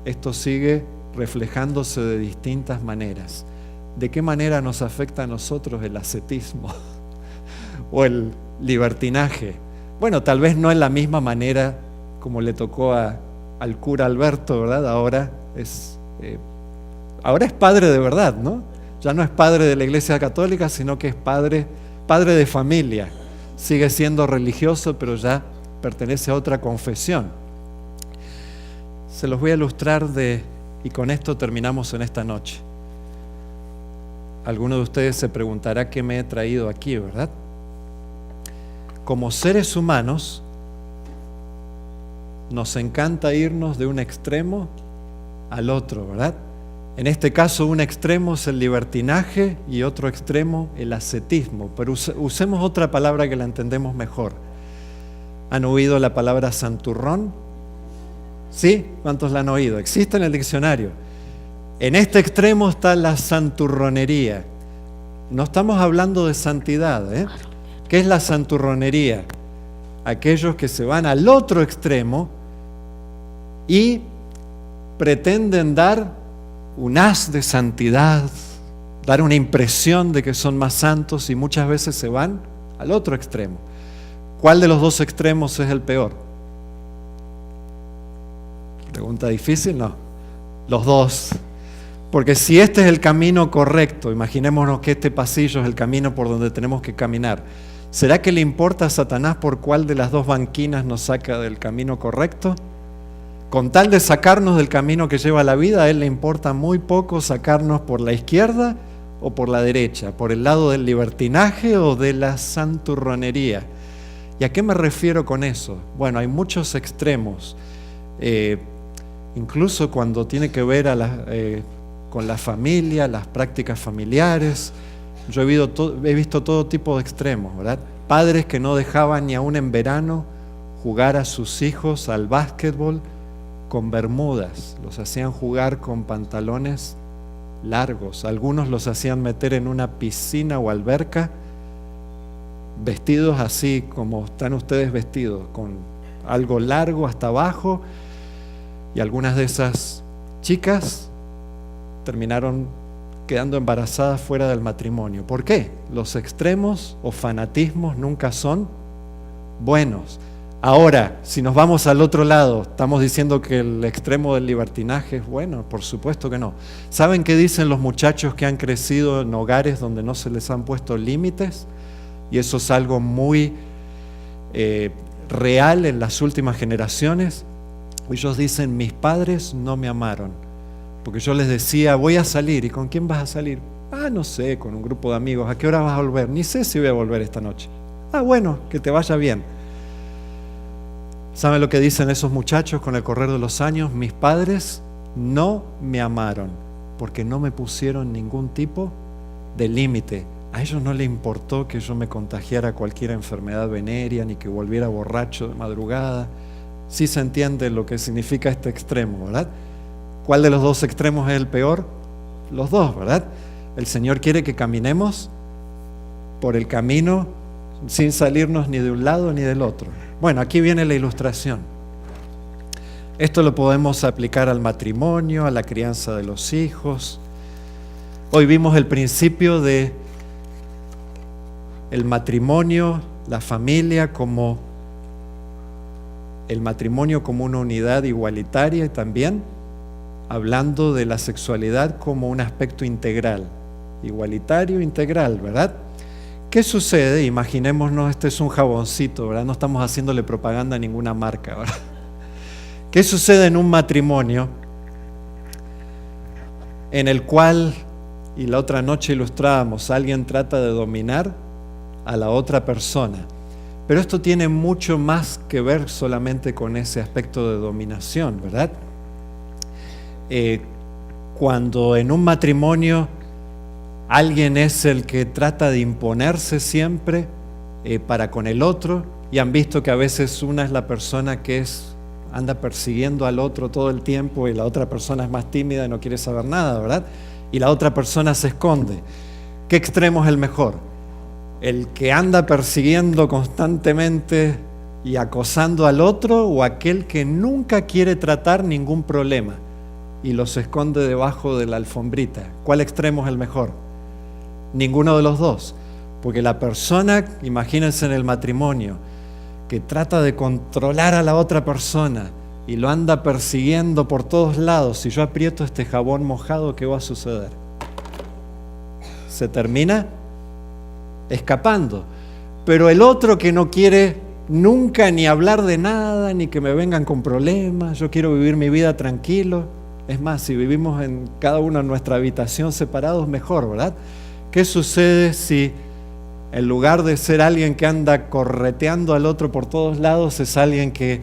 esto sigue reflejándose de distintas maneras. ¿De qué manera nos afecta a nosotros el ascetismo o el libertinaje? Bueno, tal vez no en la misma manera como le tocó al cura Alberto, ¿verdad? Ahora es padre de verdad, ¿no? Ya no es padre de la Iglesia Católica, sino que es padre de familia. Sigue siendo religioso, pero ya pertenece a otra confesión. Se los voy a ilustrar y con esto terminamos en esta noche. Alguno de ustedes se preguntará qué me he traído aquí, ¿verdad? Como seres humanos, nos encanta irnos de un extremo al otro, ¿verdad? En este caso, un extremo es el libertinaje y otro extremo el ascetismo. Pero usemos otra palabra que la entendemos mejor. ¿Han oído la palabra santurrón? ¿Sí? ¿Cuántos la han oído? Existe en el diccionario. En este extremo está la santurronería. No estamos hablando de santidad, ¿eh? ¿Qué es la santurronería? Aquellos que se van al otro extremo y pretenden dar un haz de santidad, dar una impresión de que son más santos, y muchas veces se van al otro extremo. ¿Cuál de los dos extremos es el peor? Pregunta difícil, ¿no? Los dos. Porque si este es el camino correcto, imaginémonos que este pasillo es el camino por donde tenemos que caminar, ¿será que le importa a Satanás por cuál de las dos banquinas nos saca del camino correcto? Con tal de sacarnos del camino que lleva a la vida, a él le importa muy poco sacarnos por la izquierda o por la derecha, por el lado del libertinaje o de la santurronería. ¿Y a qué me refiero con eso? Bueno, hay muchos extremos, incluso cuando tiene que ver con la familia, las prácticas familiares. Yo he visto todo tipo de extremos, ¿verdad? Padres que no dejaban ni aún en verano jugar a sus hijos al básquetbol con bermudas, los hacían jugar con pantalones largos, algunos los hacían meter en una piscina o alberca vestidos así como están ustedes vestidos, con algo largo hasta abajo, y algunas de esas chicas terminaron quedando embarazadas fuera del matrimonio. ¿Por qué? Los extremos o fanatismos nunca son buenos. Ahora, si nos vamos al otro lado, ¿estamos diciendo que el extremo del libertinaje es bueno? Por supuesto que no. ¿Saben qué dicen los muchachos que han crecido en hogares donde no se les han puesto límites? Y eso es algo muy real en las últimas generaciones. Ellos dicen, mis padres no me amaron, porque yo les decía, voy a salir. ¿Y con quién vas a salir? No sé, con un grupo de amigos. ¿A qué hora vas a volver? Ni sé si voy a volver esta noche. Bueno, que te vaya bien. ¿Saben lo que dicen esos muchachos con el correr de los años? Mis padres no me amaron, porque no me pusieron ningún tipo de límite. A ellos no les importó que yo me contagiara cualquier enfermedad venérea, ni que volviera borracho de madrugada. Sí se entiende lo que significa este extremo, ¿verdad? ¿Cuál de los dos extremos es el peor? Los dos, ¿verdad? El Señor quiere que caminemos por el camino sin salirnos ni de un lado ni del otro. Bueno, aquí viene la ilustración. Esto lo podemos aplicar al matrimonio, a la crianza de los hijos. Hoy vimos el principio de el matrimonio, la familia como el matrimonio como una unidad igualitaria, y también hablando de la sexualidad como un aspecto integral, igualitario, integral, ¿verdad? ¿Qué sucede? Imaginémonos, este es un jaboncito, ¿verdad? No estamos haciéndole propaganda a ninguna marca, ¿verdad? ¿Qué sucede en un matrimonio en el cual, y la otra noche ilustrábamos, alguien trata de dominar a la otra persona? Pero esto tiene mucho más que ver solamente con ese aspecto de dominación, ¿verdad? Cuando en un matrimonio alguien es el que trata de imponerse siempre para con el otro, y han visto que a veces una es la persona que anda persiguiendo al otro todo el tiempo, y la otra persona es más tímida y no quiere saber nada, ¿verdad? Y la otra persona se esconde. ¿Qué extremo es el mejor? ¿El que anda persiguiendo constantemente y acosando al otro, o aquel que nunca quiere tratar ningún problema y los esconde debajo de la alfombrita? ¿Cuál extremo es el mejor? Ninguno de los dos, porque la persona, imagínense en el matrimonio, que trata de controlar a la otra persona y lo anda persiguiendo por todos lados. Si yo aprieto este jabón mojado, ¿qué va a suceder? Se termina escapando. Pero el otro que no quiere nunca ni hablar de nada, ni que me vengan con problemas, yo quiero vivir mi vida tranquilo. Es más, si vivimos en cada uno en nuestra habitación separados, mejor, ¿verdad? ¿Qué sucede si en lugar de ser alguien que anda correteando al otro por todos lados, es alguien que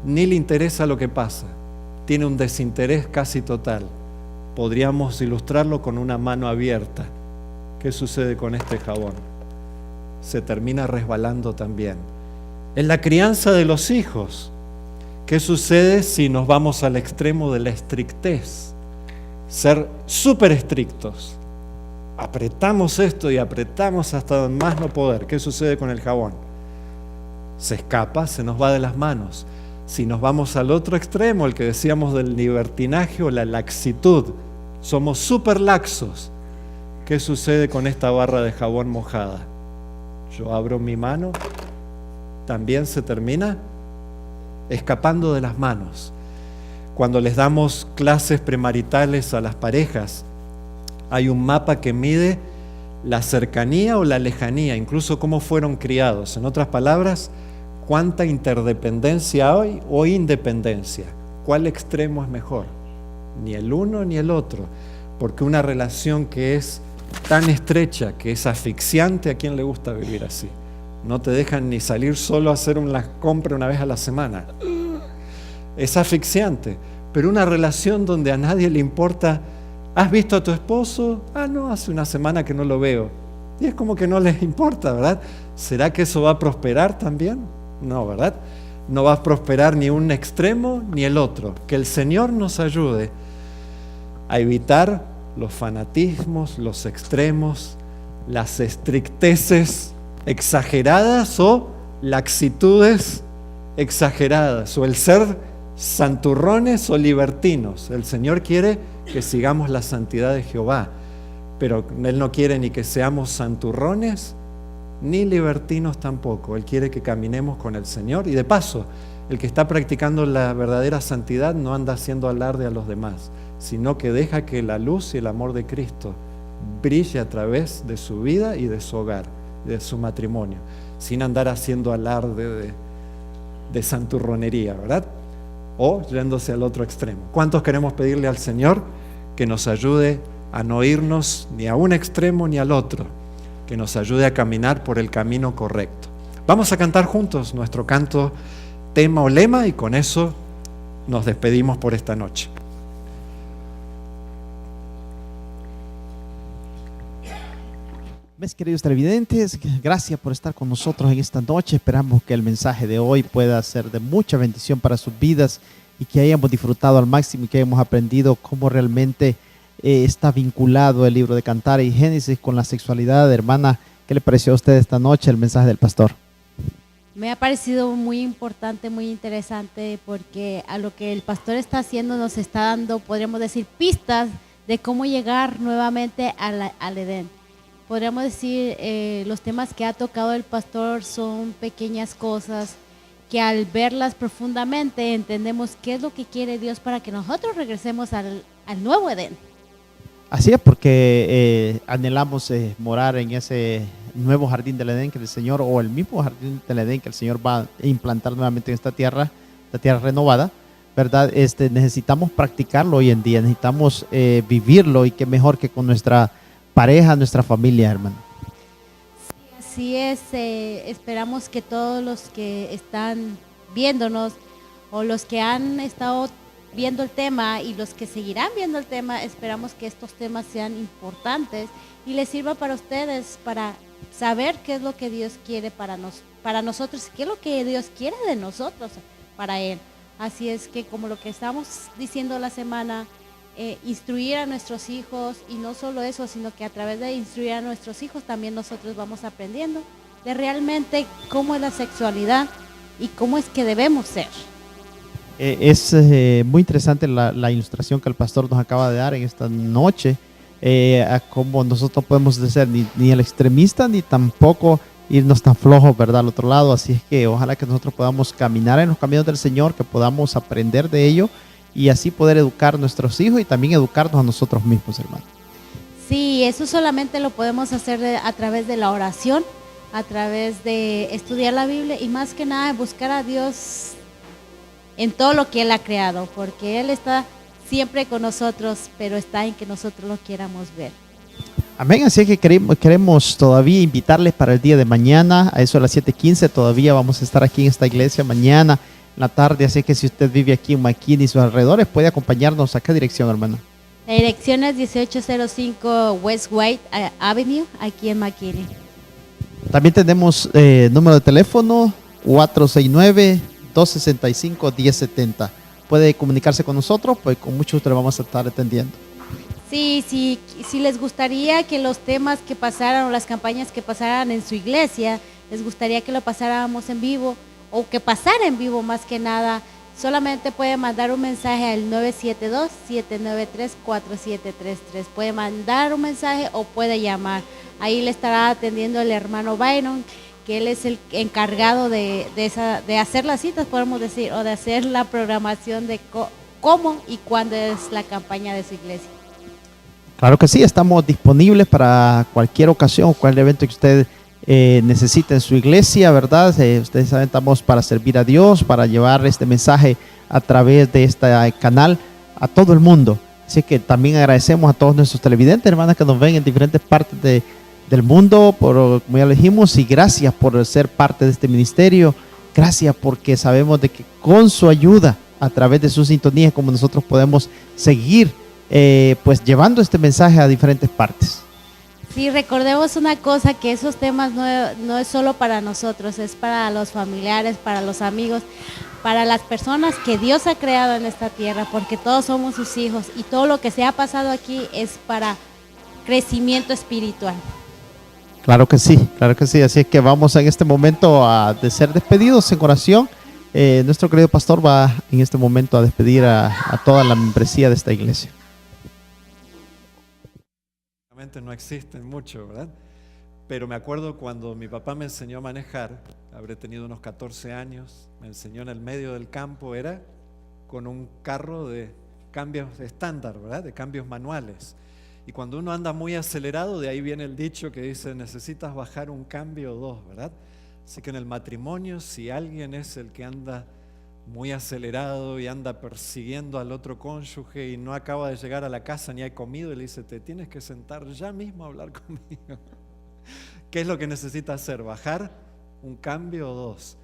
ni le interesa lo que pasa? Tiene un desinterés casi total. Podríamos ilustrarlo con una mano abierta. ¿Qué sucede con este jabón? Se termina resbalando también. En la crianza de los hijos, ¿qué sucede si nos vamos al extremo de la estrictez? Ser súper estrictos. Apretamos esto y apretamos hasta más no poder. ¿Qué sucede con el jabón? Se escapa, se nos va de las manos. Si nos vamos al otro extremo, el que decíamos del libertinaje o la laxitud, somos súper laxos. ¿Qué sucede con esta barra de jabón mojada? Yo abro mi mano, también se termina escapando de las manos. Cuando les damos clases premaritales a las parejas, hay un mapa que mide la cercanía o la lejanía, incluso cómo fueron criados. En otras palabras, cuánta interdependencia hay o independencia. ¿Cuál extremo es mejor? Ni el uno ni el otro. Porque una relación que es tan estrecha, que es asfixiante, ¿a quién le gusta vivir así? No te dejan ni salir solo a hacer una compra una vez a la semana. Es asfixiante. Pero una relación donde a nadie le importa ¿Has visto a tu esposo? Ah, no, hace una semana que no lo veo. Y es como que no les importa, ¿verdad? ¿Será que eso va a prosperar también? No, ¿verdad? No va a prosperar ni un extremo ni el otro. Que el Señor nos ayude a evitar los fanatismos, los extremos, las estricteces exageradas o laxitudes exageradas, o el ser santurrones o libertinos. El Señor quiere que sigamos la santidad de Jehová, pero Él no quiere ni que seamos santurrones ni libertinos tampoco. Él quiere que caminemos con el Señor, y de paso, el que está practicando la verdadera santidad no anda haciendo alarde a los demás, sino que deja que la luz y el amor de Cristo brille a través de su vida y de su hogar, de su matrimonio, sin andar haciendo alarde de santurronería, ¿verdad? O yéndose al otro extremo. ¿Cuántos queremos pedirle al Señor que nos ayude a no irnos ni a un extremo ni al otro, que nos ayude a caminar por el camino correcto? Vamos a cantar juntos nuestro canto, tema o lema, y con eso nos despedimos por esta noche. Mis queridos televidentes, gracias por estar con nosotros en esta noche. Esperamos que el mensaje de hoy pueda ser de mucha bendición para sus vidas y que hayamos disfrutado al máximo y que hayamos aprendido cómo realmente está vinculado el libro de Cantar y Génesis con la sexualidad. Hermana, ¿qué le pareció a usted esta noche el mensaje del pastor? Me ha parecido muy importante, muy interesante, porque a lo que el pastor está haciendo nos está dando, podríamos decir, pistas de cómo llegar nuevamente al Edén. Podríamos decir, los temas que ha tocado el pastor son pequeñas cosas que al verlas profundamente entendemos qué es lo que quiere Dios para que nosotros regresemos al nuevo Edén. Así es, porque anhelamos morar en ese nuevo jardín del Edén que el Señor, o el mismo jardín del Edén que el Señor va a implantar nuevamente en esta tierra, la tierra renovada, ¿verdad? Necesitamos practicarlo hoy en día, necesitamos vivirlo, y qué mejor que con nuestra pareja, nuestra familia, hermano. Sí, así es. Esperamos que todos los que están viéndonos o los que han estado viendo el tema y los que seguirán viendo el tema, esperamos que estos temas sean importantes y les sirva para ustedes, para saber qué es lo que Dios quiere para nosotros, qué es lo que Dios quiere de nosotros para Él. Así es que, como lo que estamos diciendo la semana, instruir a nuestros hijos, y no solo eso, sino que a través de instruir a nuestros hijos también nosotros vamos aprendiendo de realmente cómo es la sexualidad y cómo es que debemos ser. Es muy interesante la ilustración que el pastor nos acaba de dar en esta noche, a cómo nosotros podemos ser ni el extremista ni tampoco irnos tan flojos, ¿verdad?, al otro lado. Así es que ojalá que nosotros podamos caminar en los caminos del Señor, que podamos aprender de ello y así poder educar a nuestros hijos y también educarnos a nosotros mismos, hermano. Sí, eso solamente lo podemos hacer a través de la oración, a través de estudiar la Biblia y más que nada buscar a Dios en todo lo que Él ha creado, porque Él está siempre con nosotros, pero está en que nosotros lo queramos ver. Amén, así que queremos todavía invitarles para el día de mañana, a eso de las 7:15, todavía vamos a estar aquí en esta iglesia mañana en la tarde, así que si usted vive aquí en McKinney y sus alrededores, puede acompañarnos. ¿A qué dirección, hermano? La dirección es 1805 West White Avenue, aquí en McKinney. También tenemos número de teléfono 469-265-1070. Puede comunicarse con nosotros, pues con mucho gusto le vamos a estar atendiendo. Sí, si les gustaría que los temas que pasaran o las campañas que pasaran en su iglesia, les gustaría que lo pasáramos en vivo o que pasara en vivo más que nada, solamente puede mandar un mensaje al 972-793-4733. Puede mandar un mensaje o puede llamar. Ahí le estará atendiendo el hermano Byron, que él es el encargado de hacer las citas, podemos decir, o de hacer la programación de cómo y cuándo es la campaña de su iglesia. Claro que sí, estamos disponibles para cualquier ocasión, cualquier evento que usted necesite en su iglesia, ¿verdad? Ustedes saben, estamos para servir a Dios, para llevar este mensaje a través de este canal a todo el mundo. Así que también agradecemos a todos nuestros televidentes, hermanas, que nos ven en diferentes partes del mundo, como ya lo dijimos, y gracias por ser parte de este ministerio. Gracias porque sabemos de que con su ayuda, a través de su sintonía, como nosotros podemos seguir pues llevando este mensaje a diferentes partes. Sí, recordemos una cosa, que esos temas no es solo para nosotros, es para los familiares, para los amigos, para las personas que Dios ha creado en esta tierra, porque todos somos sus hijos y todo lo que se ha pasado aquí es para crecimiento espiritual. Claro que sí, claro que sí. Así es que vamos en este momento de ser despedidos en oración. Nuestro querido pastor va en este momento a despedir a toda la membresía de esta iglesia. No existen mucho, ¿verdad? Pero me acuerdo cuando mi papá me enseñó a manejar, habré tenido unos 14 años, me enseñó en el medio del campo, era con un carro de cambios estándar, ¿verdad? De cambios manuales. Y cuando uno anda muy acelerado, de ahí viene el dicho que dice, necesitas bajar un cambio o dos, ¿verdad? Así que en el matrimonio, si alguien es el que anda muy acelerado y anda persiguiendo al otro cónyuge y no acaba de llegar a la casa ni ha comido, y le dice, te tienes que sentar ya mismo a hablar conmigo. ¿Qué es lo que necesita hacer? Bajar un cambio o dos.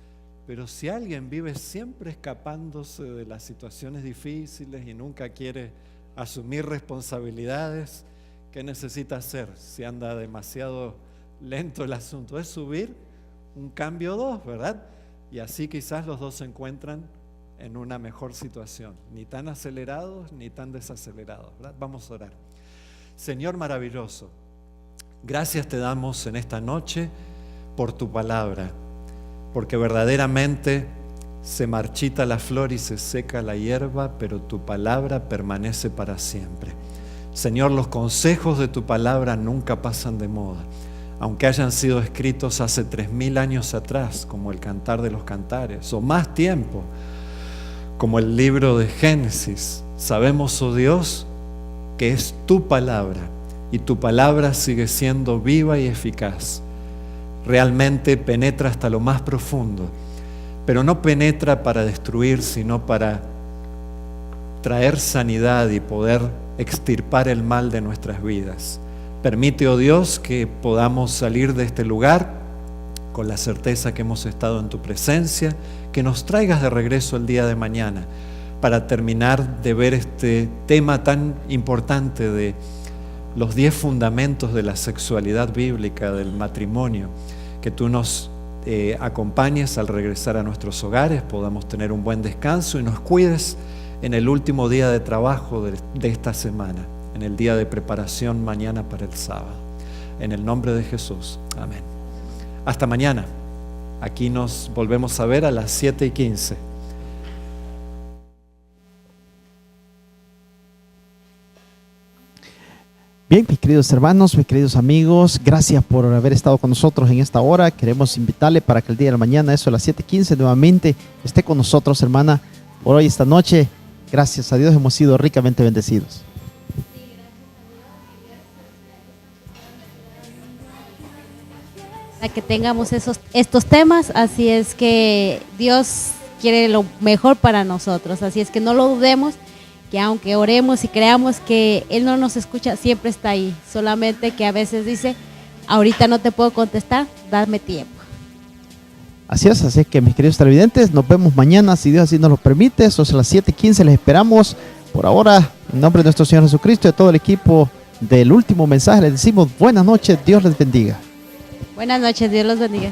Pero si alguien vive siempre escapándose de las situaciones difíciles y nunca quiere asumir responsabilidades, ¿qué necesita hacer? Si anda demasiado lento el asunto, es subir un cambio o dos, ¿verdad? Y así quizás los dos se encuentran en una mejor situación, ni tan acelerados ni tan desacelerados, ¿verdad? Vamos a orar. Señor maravilloso, gracias te damos en esta noche por tu palabra, porque verdaderamente se marchita la flor y se seca la hierba, pero tu palabra permanece para siempre. Señor, los consejos de tu palabra nunca pasan de moda. Aunque hayan sido escritos hace 3000 años atrás, como el Cantar de los Cantares, o más tiempo, como el libro de Génesis, sabemos, oh Dios, que es tu palabra, y tu palabra sigue siendo viva y eficaz. Realmente penetra hasta lo más profundo, pero no penetra para destruir, sino para traer sanidad y poder extirpar el mal de nuestras vidas. Permite, oh Dios, que podamos salir de este lugar con la certeza que hemos estado en tu presencia, que nos traigas de regreso el día de mañana para terminar de ver este tema tan importante de los 10 fundamentos de la sexualidad bíblica, del matrimonio, que tú nos acompañes al regresar a nuestros hogares, podamos tener un buen descanso y nos cuides en el último día de trabajo de esta semana, en el día de preparación mañana para el sábado. En el nombre de Jesús. Amén. Hasta mañana. Aquí nos volvemos a ver a las 7:15. Bien, mis queridos hermanos, mis queridos amigos, gracias por haber estado con nosotros en esta hora. Queremos invitarle para que el día de la mañana, eso a las 7:15, nuevamente esté con nosotros, hermana, por hoy, esta noche. Gracias a Dios hemos sido ricamente bendecidos. Para que tengamos estos temas, así es que Dios quiere lo mejor para nosotros, así es que no lo dudemos, que aunque oremos y creamos que Él no nos escucha, siempre está ahí, solamente que a veces dice, ahorita no te puedo contestar, dame tiempo. Así es que mis queridos televidentes, nos vemos mañana, si Dios así nos lo permite, eso es a las 7:15, les esperamos. Por ahora, en nombre de nuestro Señor Jesucristo y de todo el equipo del Último Mensaje, les decimos buenas noches, Dios les bendiga. Buenas noches, Dios los bendiga.